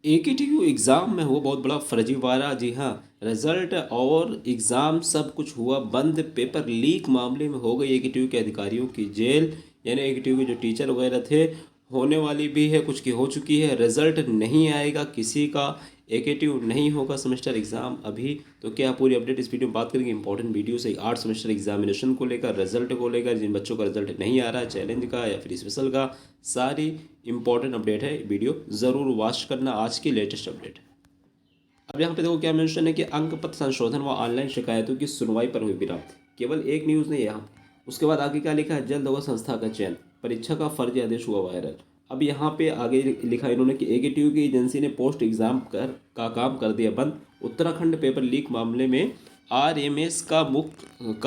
AKTU exam में हुआ बहुत बड़ा फर्जीवाड़ा। जी हाँ, रिजल्ट और एग्ज़ाम सब कुछ हुआ बंद। पेपर लीक मामले में हो गई एकेटीयू के अधिकारियों की जेल। यानी एकेटीयू के जो टीचर वगैरह थे, होने वाली भी है, कुछ की हो चुकी है। रिजल्ट नहीं आएगा किसी का, एकेटीयू नहीं होगा सेमेस्टर एग्ज़ाम अभी। तो क्या पूरी अपडेट इस वीडियो में बात करेंगे। इंपॉर्टेंट वीडियो से 8 सेमेस्टर एग्जामिनेशन को लेकर, रिजल्ट को लेकर, जिन बच्चों का रिजल्ट नहीं आ रहा है, चैलेंज का या फिर स्पेशल का, सारी इंपॉर्टेंट अपडेट है। वीडियो ज़रूर वॉच करना, आज की लेटेस्ट अपडेट है। अब यहाँ पे देखो क्या मेंशन है कि अंक पत्र संशोधन व ऑनलाइन शिकायतों की सुनवाई पर हुई विराम। केवल एक न्यूज़ नहीं है यहाँ पे। उसके बाद आगे क्या लिखा है, जल्द होगा संस्था का चयन, परीक्षा का फर्जी आदेश हुआ वायरल। अब यहाँ पे आगे लिखा इन्होंने कि एकेटीयू की एजेंसी ने पोस्ट एग्जाम का काम कर दिया बंद। उत्तराखंड पेपर लीक मामले में आरएमएस का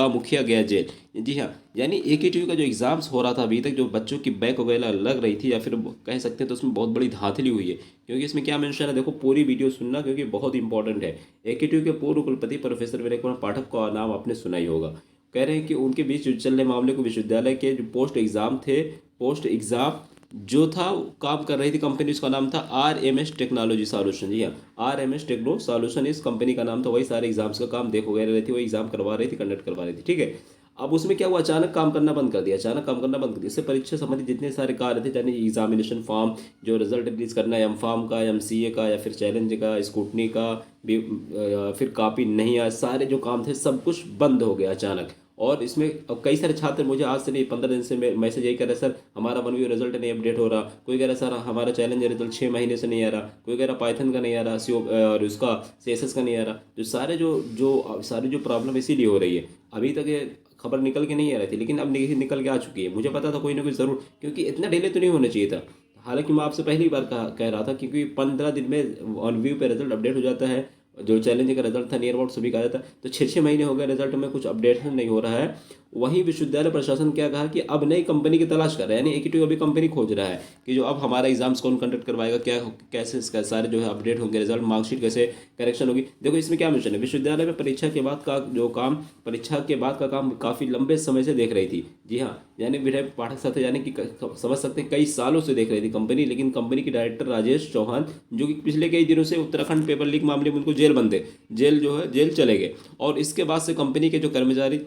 मुखिया गया जेल। जी हाँ, यानी एकेटीयू का जो एग्ज़ाम्स हो रहा था अभी तक, जो बच्चों की बैक वगैरह लग रही थी या फिर कह सकते हैं, तो उसमें बहुत बड़ी धांधली हुई है। क्योंकि इसमें क्या मेंशन है, देखो पूरी वीडियो सुनना क्योंकि बहुत इंपॉर्टेंट है। एकेटीयू के पूर्व कुलपति प्रोफेसर विनय कुमार पाठक का नाम आपने सुना ही होगा। कह रहे हैं कि उनके बीच चल रहे मामले को विश्वविद्यालय के जो पोस्ट एग्ज़ाम जो था वो काम कर रही थी कंपनी, उसका नाम था आरएमएस टेक्नोलॉजी सॉल्यूशन। जी हाँ, आरएमएस टेक्नो सॉल्यूशन इस कंपनी का नाम था। वही सारे एग्जाम्स का काम देख वगैरह रही थी, वही एग्जाम करवा रही थी, कंडक्ट करवा रही थी। ठीक है, अब उसमें क्या हुआ, अचानक काम करना बंद कर दिया, अचानक काम करना बंद कर दिया। इससे परीक्षा संबंधी जितने सारे कार्य थे, यानी एग्जामिनेशन फॉर्म, जो रिजल्ट रिलीज करना है, एम फॉर्म का, एमसीए का, या फिर चैलेंज का, स्कूटनी का भी, फिर कॉपी नहीं आया, सारे जो काम थे सब कुछ बंद हो गया अचानक। और इसमें अब कई सारे छात्र मुझे आज से नहीं 15 दिन से मैसेज यही कर रहे, सर हमारा वन व्यू रिजल्ट नहीं अपडेट हो रहा। कोई कह रहा सर हमारा चैलेंज रिजल्ट 6 महीने से नहीं आ रहा। कोई कह रहा पाइथन का नहीं आ रहा, सी और उसका सीएसएस का नहीं आ रहा। जो सारे जो सारी जो प्रॉब्लम इसीलिए हो रही है। अभी तक ये खबर निकल के नहीं आ रही थी, लेकिन अब निकल के आ चुकी है। मुझे पता था कोई ना कोई ज़रूर, क्योंकि इतना डिले तो नहीं होना चाहिए था। हालांकि मैं आपसे पहली बार कह रहा था, क्योंकि 15 दिन में वन व्यू पे रिजल्ट अपडेट हो जाता है। जो चैलेंज का रिजल्ट था नियर अबाउट सभी का आया था, तो 6 महीने हो गए रिजल्ट में कुछ अपडेशन नहीं हो रहा है। वहीं विश्वविद्यालय प्रशासन क्या कहा कि अब नई कंपनी की तलाश कर रहा है, यानी एकेटीयू अभी कंपनी खोज रहा है कि जो अब हमारा एग्जाम्स कौन कंडक्ट करवाएगा, क्या कैसे इसका सारे जो है अपडेट होंगे, रिजल्ट मार्कशीट कैसे करेक्शन होगी। देखो इसमें क्या मेंशन है, विश्वविद्यालय में परीक्षा के बाद का काम काफ़ी लंबे समय से देख रही थी। जी हाँ, यानी विनय पाठक साथ यानी कि समझ सकते हैं कई सालों से देख रही थी कंपनी। लेकिन कंपनी के डायरेक्टर राजेश चौहान, जो कि पिछले कई दिनों से उत्तराखंड पेपर लीक मामले में उनको जेल बंद थे, जेल चले गए। और इसके बाद से कंपनी के जो कर्मचारी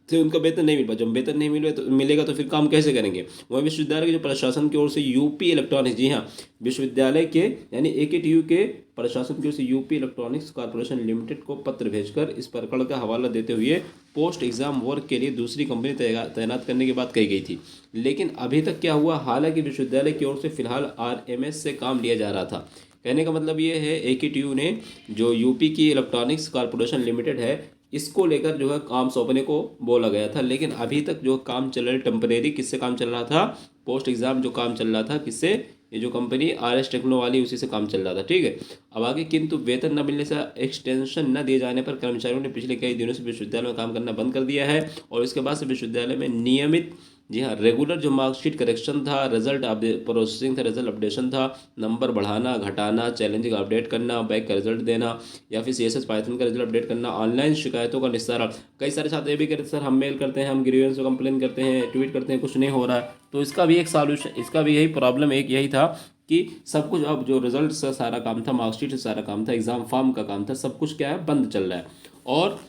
थे उनका वेतन नहीं मिल पाया। जब वेतन नहीं मिलेगा तो फिर काम कैसे करेंगे। वहीं विश्वविद्यालय के जो प्रशासन की ओर से यूपी इलेक्ट्रॉनिक्स, जी हाँ, विश्वविद्यालय के यानी एकेटीयू के प्रशासन की ओर से यूपी इलेक्ट्रॉनिक्स कॉर्पोरेशन लिमिटेड को पत्र भेजकर इस प्रकरण का हवाला देते हुए पोस्ट एग्जाम वर्क के लिए दूसरी कंपनी तैनात करने की बात कही गई थी। लेकिन अभी तक क्या हुआ, हालांकि विश्वविद्यालय की ओर से फिलहाल आरएमएस से काम लिया जा रहा था। कहने का मतलब ये है, एकेटीयू ने जो यूपी की इलेक्ट्रॉनिक्स कॉर्पोरेशन लिमिटेड है, इसको लेकर जो है काम सौंपने को बोला गया था। लेकिन अभी तक जो काम चल रहा है टेम्परेरी, किससे काम चल रहा था, पोस्ट एग्जाम जो काम चल रहा था किससे, ये जो कंपनी आरएस टेक्नो वाली, उसी से काम चल रहा था। ठीक है, अब आगे किंतु वेतन न मिलने से, एक्सटेंशन न दिए जाने पर कर्मचारियों ने पिछले कई दिनों से विश्वविद्यालय में काम करना बंद कर दिया है। और इसके बाद से विश्वविद्यालय में नियमित, जी हाँ, रेगुलर जो मार्कशीट करेक्शन था, रिजल्ट प्रोसेसिंग था, रिजल्ट अपडेशन था, नंबर बढ़ाना घटाना, चैलेंज का अपडेट करना, बैक का रिजल्ट देना, या फिर सीएसएस पाइथन का रिजल्ट अपडेट करना, ऑनलाइन शिकायतों का निस्तारण। कई सारे छात्र ये भी कहते हैं सर हम मेल करते हैं, हम ग्रीवेंस को कंप्लेन करते हैं, ट्वीट करते हैं, कुछ नहीं हो रहा है। तो इसका भी एक सॉल्यूशन, इसका भी यही प्रॉब्लम एक यही था कि सब कुछ अब जो रिजल्ट से सारा काम था, मार्कशीट से सारा काम था, एग्जाम फॉर्म का काम था, सब कुछ क्या है, बंद चल रहा है। और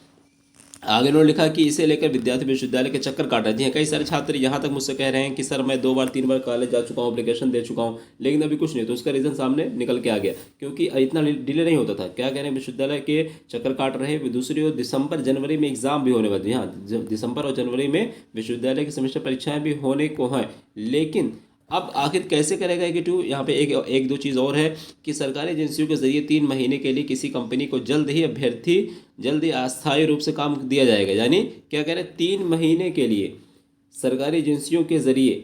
आगे उन्होंने लिखा कि इसे लेकर विद्यार्थी विश्वविद्यालय के चक्कर काट रहे हैं। कई सारे छात्र यहाँ तक मुझसे कह रहे हैं कि सर मैं 2 बार 3 बार कॉलेज जा चुका हूँ, एप्लीकेशन दे चुका हूँ, लेकिन अभी कुछ नहीं। तो उसका रीज़न सामने निकल के आ गया, क्योंकि इतना डिले नहीं होता था। क्या कह रहे हैं, विश्वविद्यालय के चक्कर काट रहे हैं। दूसरी ओर दिसंबर जनवरी में एग्जाम भी होने वाले हैं। हाँ, दिसंबर और जनवरी में विश्वविद्यालय की सेमेस्टर परीक्षाएं भी होने को हैं। लेकिन अब आखिर कैसे करेगा एकेटीयू, यहाँ पे एक दो चीज़ और है कि सरकारी एजेंसियों के जरिए 3 महीने के लिए किसी कंपनी को जल्द ही अस्थायी रूप से काम दिया जाएगा। यानी क्या कह रहे हैं, 3 महीने के लिए सरकारी एजेंसियों के जरिए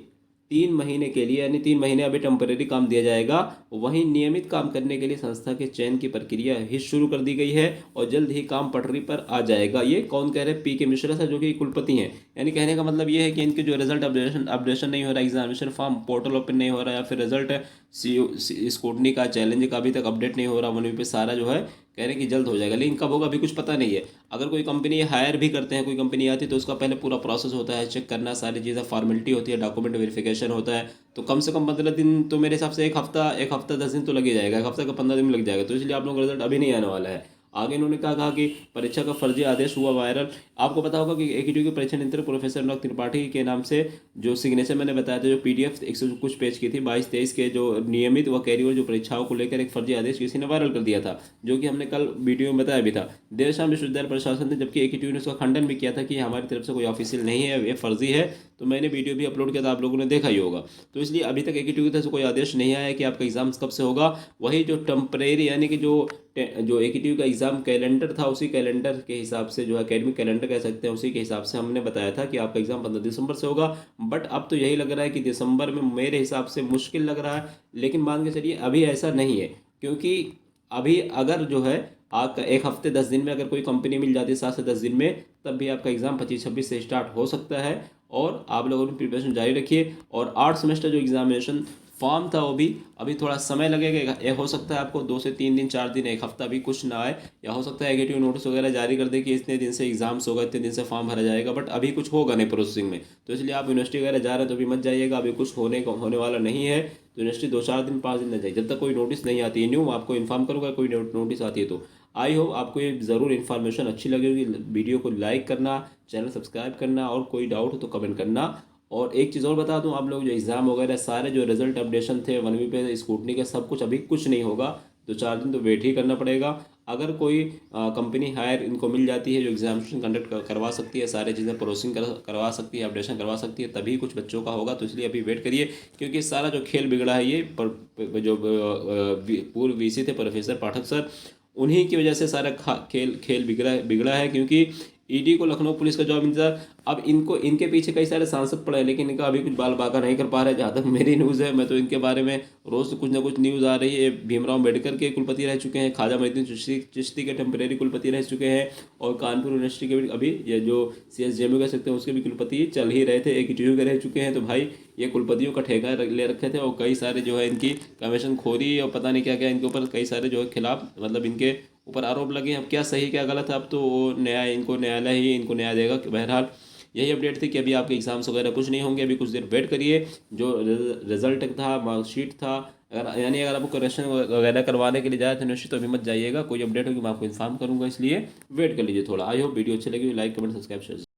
3 महीने के लिए, यानी 3 महीने अभी टेम्परेरी काम दिया जाएगा। वहीं नियमित काम करने के लिए संस्था के चयन की प्रक्रिया ही शुरू कर दी गई है और जल्द ही काम पटरी पर आ जाएगा। ये कौन कह रहे हैं, पीके मिश्रा सर, जो कि कुलपति हैं। यानी कहने का मतलब ये है कि इनके जो रिजल्ट अपडेशन नहीं हो रहा, एग्जामिनेशन फॉर्म पोर्टल ओपन नहीं हो रहा, या फिर रिजल्ट स्कूटनी का, चैलेंज का अभी तक अपडेट नहीं हो रहा, वहीं पे सारा जो है कह रहे हैं कि जल्द हो जाएगा, लेकिन कब होगा अभी कुछ पता नहीं है। अगर कोई कंपनी हायर भी करते हैं, कोई कंपनी आती है, तो उसका पहले पूरा प्रोसेस होता है, चेक करना, सारी चीज़ें फॉर्मेलिटी होती है, डॉक्यूमेंट वेरिफिकेशन होता है। तो कम से कम 15 दिन, तो मेरे हिसाब से एक हफ्ता 10 दिन तो लग ही जाएगा, एक हफ्ता का 15 दिन में लग जाएगा। तो इसलिए आप लोगों का रिजल्ट अभी नहीं आने वाला है। आगे इन्होंने कहा कि परीक्षा का फर्जी आदेश हुआ वायरल। आपको पता होगा कि एकेटीयू के परीक्षा नियंत्रक प्रोफेसर अनुराग त्रिपाठी के नाम से जो सिग्नेचर मैंने बताया था, जो पीडीएफ 100 कुछ पेज की थी, 22-23 के, जो नियमित व कैरियर जो परीक्षाओं को लेकर एक फर्जी आदेश किसी ने वायरल कर दिया था, जो कि हमने कल वीडियो में बताया भी था। देर शाम विश्वविद्यालय प्रशासन ने, जबकि एकेटीयू ने उसका खंडन भी किया था कि हमारी तरफ से कोई ऑफिशियल नहीं है, ये फर्जी है। तो मैंने वीडियो भी अपलोड किया था, आप लोगों ने देखा ही होगा। तो इसलिए अभी तक एकेटीयू की तरफ से कोई आदेश नहीं आया है कि आपका एग्जाम कब से होगा। वही जो टेम्परेरी, यानी कि जो एकेटीयू का एग्ज़ाम कैलेंडर था, उसी कैलेंडर के हिसाब से, जो एकेडमिक कैलेंडर कह सकते हैं, उसी के हिसाब से हमने बताया था कि आपका एग्ज़ाम 15 दिसंबर से होगा। बट अब तो यही लग रहा है कि दिसंबर में मेरे हिसाब से मुश्किल लग रहा है, लेकिन मान के चलिए अभी ऐसा नहीं है। क्योंकि अभी अगर जो है आपका एक हफ्ते 10 दिन में अगर कोई कंपनी मिल जाती है 7 से 10 दिन में, तब भी आपका एग्ज़ाम 25-26 से स्टार्ट हो सकता है। और आप लोगों ने प्रिपरेशन जारी रखिए। और 8 सेमेस्टर जो एग्जामिनेशन फॉर्म था, वो भी अभी थोड़ा समय लगेगा। ये हो सकता है आपको 2 से 3 दिन, 4 दिन, एक हफ्ता भी कुछ ना आए, या हो सकता है नेगेटिव नोटिस वगैरह जारी कर दे कि इतने दिन से एग्जाम्स होगा, इतने दिन से फॉर्म भरा जाएगा। बट अभी कुछ होगा नहीं प्रोसेसिंग में। तो इसलिए आप यूनिवर्सिटी वगैरह जा रहे हैं तो अभी मत जाइएगा, अभी कुछ होने वाला नहीं है। तो यूनिवर्सिटी 2-4 दिन, 5 दिन न जाइए, जब तक कोई नोटिस नहीं आती है। न्यू आपको इन्फॉर्म करूँगा कोई नोटिस आती है तो। आई होप आपको ये ज़रूर इन्फॉर्मेशन अच्छी लगेगी। वीडियो को लाइक करना, चैनल सब्सक्राइब करना, और कोई डाउट हो तो कमेंट करना। और एक चीज़ और बता दूं, आप लोग जो एग्ज़ाम वगैरह सारे जो रिजल्ट अपडेशन थे 1वीं पे स्कूटनी के, सब कुछ अभी कुछ नहीं होगा। 2-4 दिन तो वेट ही करना पड़ेगा। अगर कोई कंपनी हायर इनको मिल जाती है जो एग्जामिनेशन कंडक्ट करवा सकती है, सारी चीज़ें प्रोसेसिंग करवा सकती है, अपडेशन करवा सकती है, तभी कुछ बच्चों का होगा। तो इसलिए अभी वेट करिए, क्योंकि सारा जो खेल बिगड़ा है ये जो पूर्व वीसी थे प्रोफेसर पाठक सर, उन्हीं की वजह से सारा खेल खेल बिगड़ा है। क्योंकि ईडी को लखनऊ पुलिस का जॉब मिलता है। अब इनके पीछे कई सारे सांसद पड़े हैं, लेकिन इनका अभी कुछ बाल बाका नहीं कर पा रहे। जहाँ तक मेरी न्यूज़ है, मैं तो इनके बारे में रोज़ कुछ ना कुछ न्यूज़ आ रही है। भीमराव अम्बेडकर के कुलपति रह चुके हैं, ख्वाजा मोइनुद्दीन चिश्ती के टेम्परेरी कुलपति रह चुके हैं, और कानपुर यूनिवर्सिटी के भी अभी ये जो CSJMU कह सकते हैं उसके भी कुलपति चल ही रहे थे, AKTU के रह चुके हैं। तो भाई ये कुलपतियों का ठेका ले रखे थे, और कई सारे जो है इनकी कमीशन खोरी और पता नहीं क्या क्या इनके ऊपर कई सारे जो है खिलाफ, मतलब इनके ऊपर आरोप लगे हैं। अब क्या सही क्या गलत है, अब तो वो न्यायालय ही इनको न्याय देगा। बहरहाल यही अपडेट थी कि अभी आपके एग्जाम्स वगैरह कुछ नहीं होंगे, अभी कुछ देर वेट करिए। जो रिजल्ट था, मार्कशीट था, अगर यानी अगर आपको करेक्शन वगैरह करवाने के लिए जाए थे यूनिवर्सिटी, तो अभी मत जाइएगा। कोई अपडेट होगी मैं आपको इन्फॉर्म करूँगा, इसलिए वेट कर लीजिए थोड़ा। आई होप वीडियो अच्छी लगी, लाइक कमेंट सब्सक्राइब शेयर।